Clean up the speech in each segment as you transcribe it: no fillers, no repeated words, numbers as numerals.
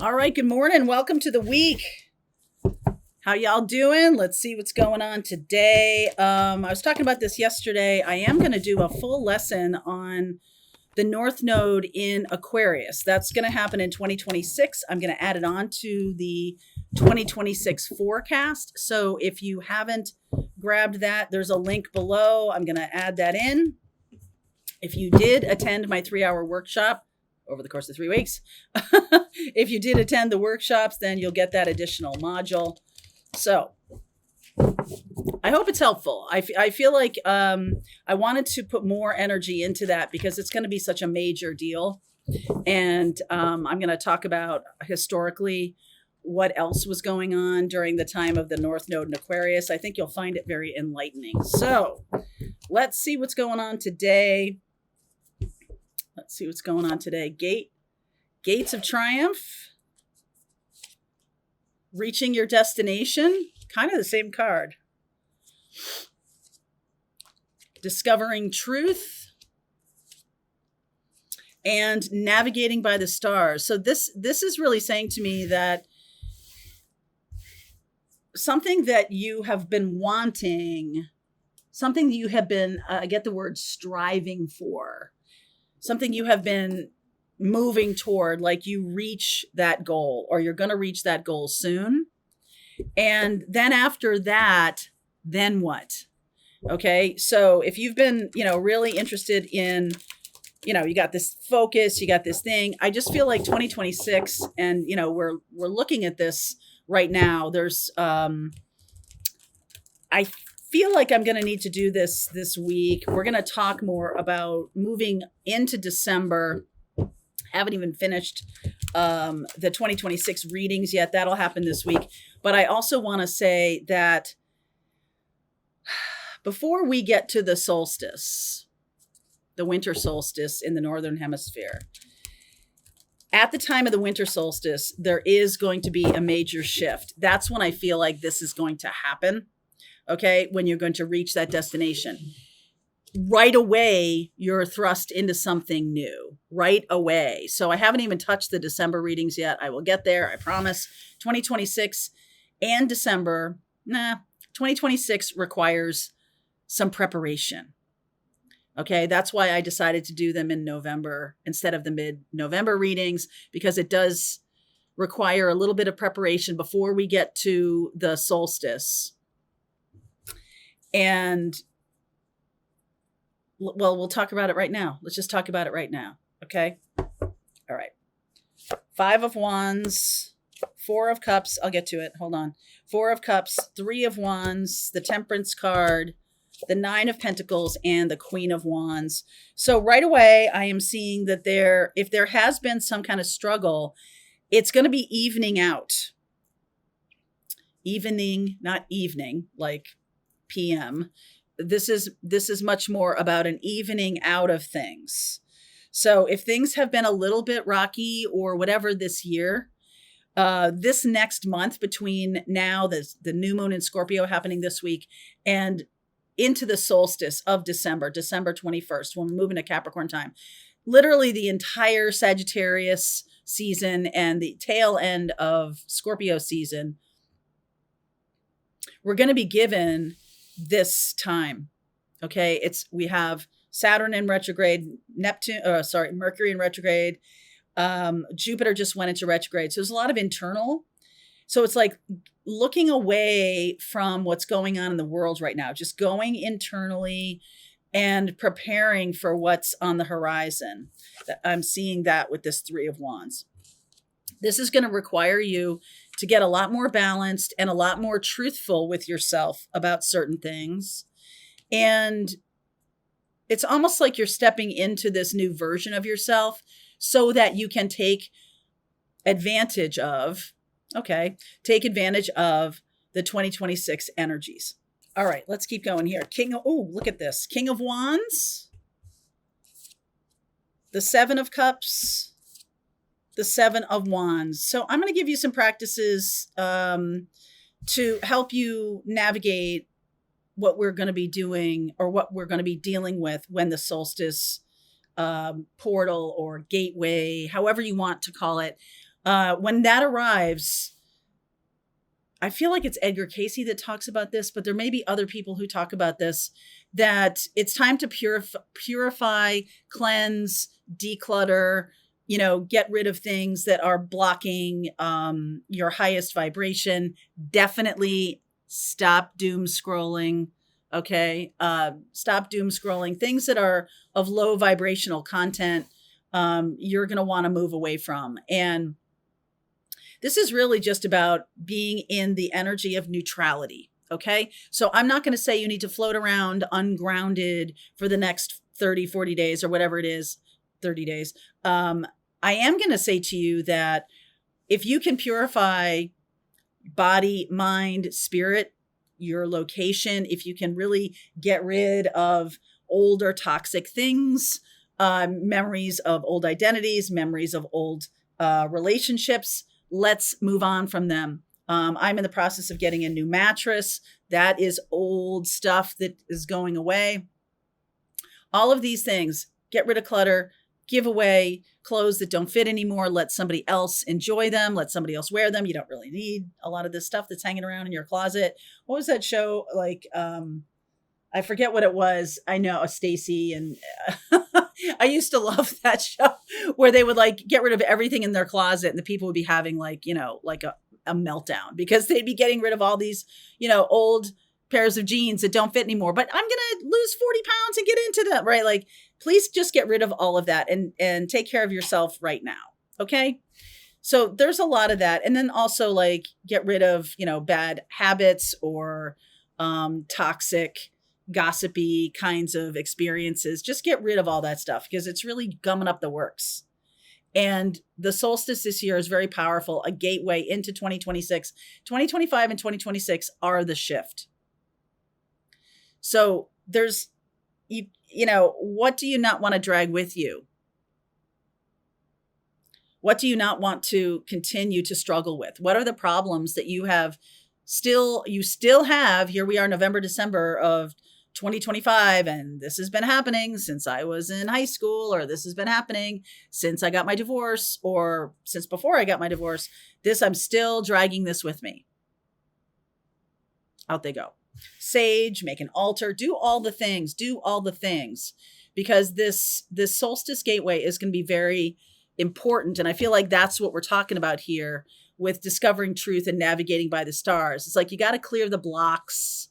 All right, good morning. Welcome to the week. How y'all doing? Let's see what's going on today. I was talking about this yesterday. I am going to do a full lesson on the North Node in Aquarius. That's going to happen in 2026. I'm going to add it on to the 2026 forecast. So if you haven't grabbed that, there's a link below. I'm going to add that in. If you did attend my 3-hour workshop over the course of 3 weeks, if you did attend the workshops, then you'll get that additional module. So I hope it's helpful. I feel like I wanted to put more energy into that because it's going to be such a major deal. And I'm going to talk about historically what else was going on during the time of the North Node in Aquarius. I think you'll find it very enlightening. So let's see what's going on today. Gates of Triumph. Reaching your destination. Kind of the same card. Discovering truth. And navigating by the stars. So this is really saying to me that something that you have been wanting, something that you have been, I get the word striving for, something you have been moving toward, like you reach that goal or you're going to reach that goal soon. And then after that, then what? Okay. So if you've been, really interested in, you got this focus, you got this thing, I just feel like 2026 and, we're looking at this right now. There's, I feel like I'm going to need to do this week. We're going to talk more about moving into December. Haven't even finished the 2026 readings yet. That'll happen this week. But I also want to say that before we get to the solstice, the winter solstice in the Northern Hemisphere, at the time of the winter solstice, there is going to be a major shift. That's when I feel like this is going to happen. Okay, when you're going to reach that destination. Right away, you're thrust into something new. Right away. So I haven't even touched the December readings yet. I will get there, I promise. 2026 and December, 2026 requires some preparation. Okay, that's why I decided to do them in November instead of the mid-November readings, because it does require a little bit of preparation before we get to the solstice. And, well, we'll talk about it right now. Let's just talk about it right now. Okay. All right. 5 of Wands, 4 of Cups. I'll get to it. Hold on. 4 of Cups, 3 of Wands, the Temperance card, the 9 of Pentacles, and the Queen of Wands. So right away, I am seeing that if there has been some kind of struggle, it's going to be evening out. Evening, not evening, like PM. This is much more about an evening out of things. So if things have been a little bit rocky or whatever this year, this next month between now, the new moon in Scorpio happening this week, and into the solstice of December 21st, when we move into Capricorn time, literally the entire Sagittarius season and the tail end of Scorpio season, we're going to be given this time. Okay. We have Saturn in retrograde, Mercury in retrograde. Jupiter just went into retrograde. So there's a lot of internal. So it's like looking away from what's going on in the world right now, just going internally and preparing for what's on the horizon. I'm seeing that with this 3 of Wands. This is going to require you to get a lot more balanced and a lot more truthful with yourself about certain things. And it's almost like you're stepping into this new version of yourself so that you can take advantage of the 2026 energies. All right, let's keep going here. Look at this. King of Wands, the 7 of Cups, the 7 of Wands. So I'm going to give you some practices to help you navigate what we're going to be doing or what we're going to be dealing with when the solstice portal or gateway, however you want to call it, When that arrives, I feel like it's Edgar Casey that talks about this, but there may be other people who talk about this, that it's time to purify, cleanse, declutter, get rid of things that are blocking your highest vibration. Definitely stop doom scrolling. Okay. Stop doom scrolling. Things that are of low vibrational content, you're going to want to move away from. And this is really just about being in the energy of neutrality. Okay. So I'm not going to say you need to float around ungrounded for the next 30, 40 days or whatever it is, 30 days. I am going to say to you that if you can purify body, mind, spirit, your location, if you can really get rid of old or toxic things, memories of old identities, memories of old relationships, let's move on from them. I'm in the process of getting a new mattress. That is old stuff that is going away. All of these things, get rid of clutter, give away clothes that don't fit anymore. Let somebody else enjoy them. Let somebody else wear them. You don't really need a lot of this stuff that's hanging around in your closet. What was that show? Like, I forget what it was. I know Stacy and I used to love that show where they would like get rid of everything in their closet and the people would be having like, like a meltdown because they'd be getting rid of all these, old pairs of jeans that don't fit anymore, but I'm going to lose 40 pounds and get into them, right? Like, please just get rid of all of that and take care of yourself right now. Okay. So there's a lot of that. And then also like get rid of, bad habits or toxic, gossipy kinds of experiences. Just get rid of all that stuff because it's really gumming up the works. And the solstice this year is very powerful, a gateway into 2026. 2025 and 2026 are the shift. So there's, what do you not want to drag with you? What do you not want to continue to struggle with? What are the problems that you still have? Here we are, November, December of 2025. And this has been happening since I was in high school, or this has been happening since I got my divorce, or since before I got my divorce. I'm still dragging this with me. Out they go. Sage, make an altar, do all the things, because this solstice gateway is going to be very important. And I feel like that's what we're talking about here with discovering truth and navigating by the stars. It's like, you got to clear the blocks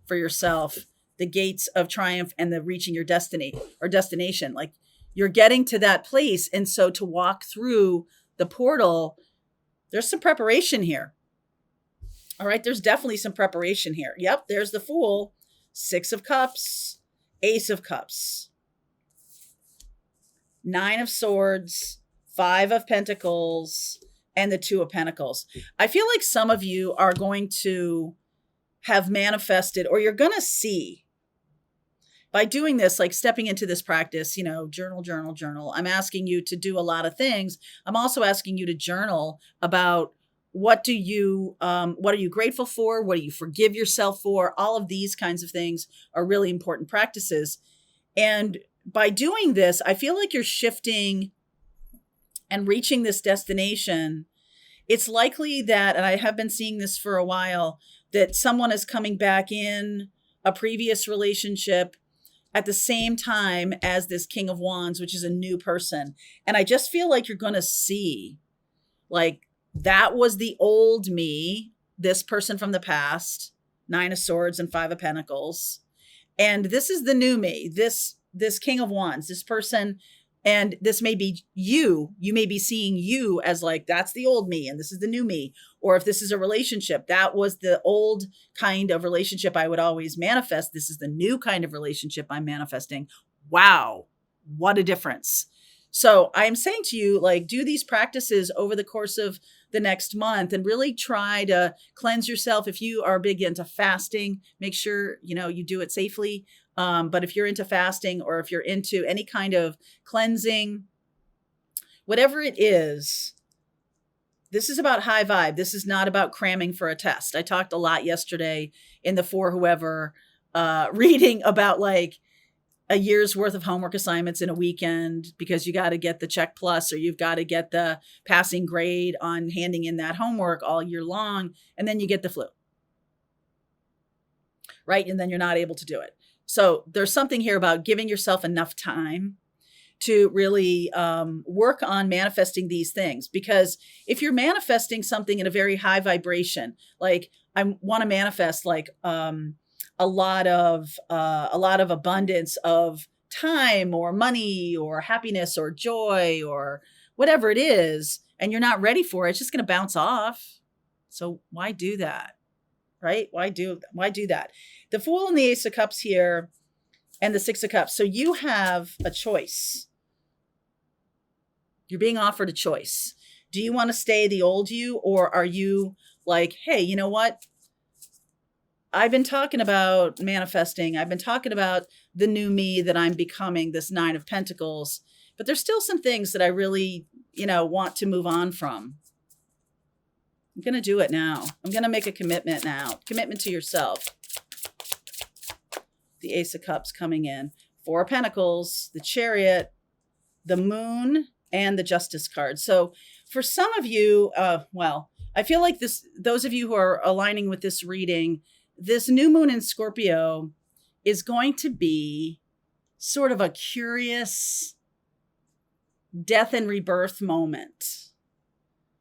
for yourself, the gates of triumph and the reaching your destiny or destination. Like, you're getting to that place. And so to walk through the portal, there's some preparation here. All right. There's definitely some preparation here. Yep. There's the Fool, 6 of Cups, Ace of Cups, 9 of Swords, 5 of Pentacles, and the 2 of Pentacles. I feel like some of you are going to have manifested, or you're going to see by doing this, like stepping into this practice, journal. I'm asking you to do a lot of things. I'm also asking you to journal about what are you grateful for? What do you forgive yourself for? All of these kinds of things are really important practices. And by doing this, I feel like you're shifting and reaching this destination. It's likely that, and I have been seeing this for a while, that someone is coming back in a previous relationship at the same time as this King of Wands, which is a new person. And I just feel like you're going to see, like, that was the old me, this person from the past, 9 of Swords and 5 of Pentacles. And this is the new me, this King of Wands, this person. And this may be you may be seeing you as like, that's the old me and this is the new me. Or if this is a relationship, that was the old kind of relationship I would always manifest. This is the new kind of relationship I'm manifesting. Wow, what a difference. So I'm saying to you, like, do these practices over the course of the next month and really try to cleanse yourself. If you are big into fasting, make sure, you do it safely. But if you're into fasting, or if you're into any kind of cleansing, whatever it is, this is about high vibe. This is not about cramming for a test. I talked a lot yesterday in the For Whoever reading about, like, a year's worth of homework assignments in a weekend because you got to get the check plus, or you've got to get the passing grade on handing in that homework all year long. And then you get the flu, right? And then you're not able to do it. So there's something here about giving yourself enough time to really work on manifesting these things. Because if you're manifesting something in a very high vibration, like I want to manifest like a lot of abundance of time or money or happiness or joy or whatever it is, and you're not ready for it, it's just going to bounce off. So why do that? Right? Why do that? The Fool and the Ace of Cups here and the Six of Cups. So you have a choice. You're being offered a choice. Do you want to stay the old you, or are you like, hey, you know what? I've been talking about manifesting. I've been talking about the new me that I'm becoming, this Nine of Pentacles, but there's still some things that I really, want to move on from. I'm going to do it now. I'm going to make a commitment now. Commitment to yourself. The Ace of Cups coming in. Four of Pentacles, the Chariot, the Moon, and the Justice card. So for some of you, I feel like those of you who are aligning with this reading, this new moon in Scorpio is going to be sort of a curious death and rebirth moment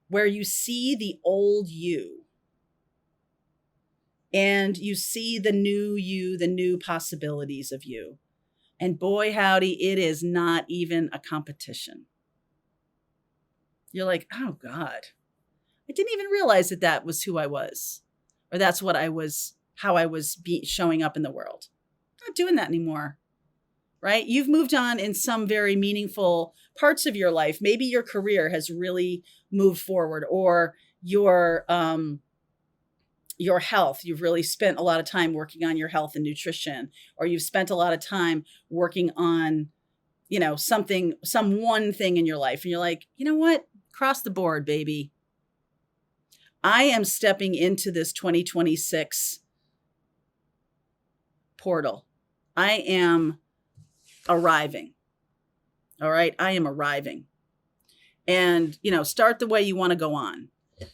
where you see the old you and you see the new you, the new possibilities of you. And boy, howdy, it is not even a competition. You're like, oh God, I didn't even realize that was who I was, or that's what I was, how I was showing up in the world. I'm not doing that anymore, right? You've moved on in some very meaningful parts of your life. Maybe your career has really moved forward, or your health. You've really spent a lot of time working on your health and nutrition, or you've spent a lot of time working on, some one thing in your life. And you're like, you know what? Cross the board, baby. I am stepping into this 2026 portal. I am arriving. All right. I am arriving. And, start the way you want to go on.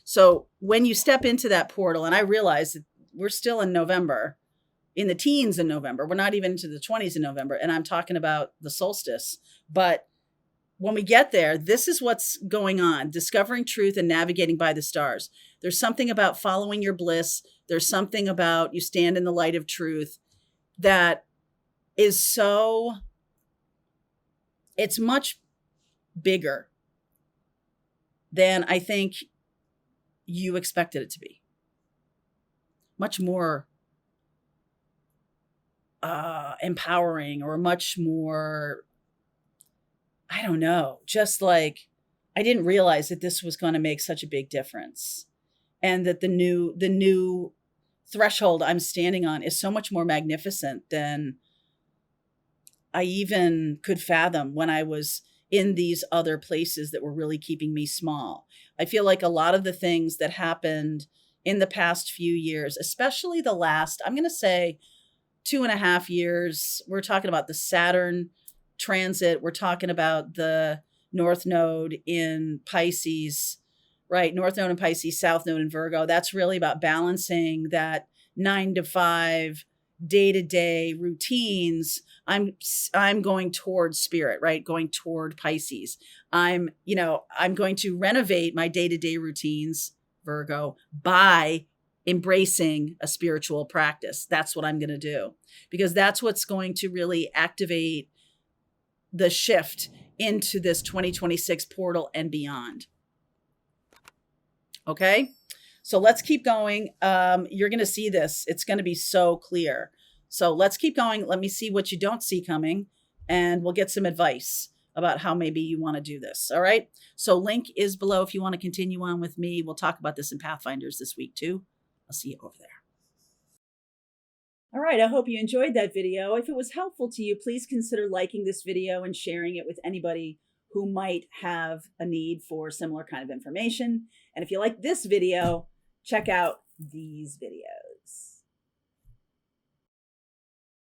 So when you step into that portal, and I realize that we're still in November, in the teens in November, we're not even into the 20s in November. And I'm talking about the solstice. But when we get there, this is what's going on. Discovering truth and navigating by the stars. There's something about following your bliss. There's something about you stand in the light of truth that is it's much bigger than I think you expected it to be. Much more empowering, or much more, I don't know, just like I didn't realize that this was going to make such a big difference, and that the new threshold I'm standing on is so much more magnificent than I even could fathom when I was in these other places that were really keeping me small. I feel like a lot of the things that happened in the past few years, especially the last, I'm going to say 2.5 years, we're talking about the Saturn transit. We're talking about the North Node in Pisces, right? North Node in Pisces, South Node in Virgo. That's really about balancing that 9 to 5 day-to-day routines. I'm going toward spirit, right? Going toward Pisces. I'm going to renovate my day-to-day routines, Virgo, by embracing a spiritual practice. That's what I'm going to do, because that's what's going to really activate the shift into this 2026 portal and beyond. Okay. So let's keep going. You're going to see this. It's going to be so clear. So let's keep going. Let me see what you don't see coming, and we'll get some advice about how maybe you want to do this. All right. So link is below if you want to continue on with me. We'll talk about this in Pathfinders this week too. I'll see you over there. All right. I hope you enjoyed that video. If it was helpful to you, please consider liking this video and sharing it with anybody who might have a need for similar kind of information. And if you like this video, check out these videos.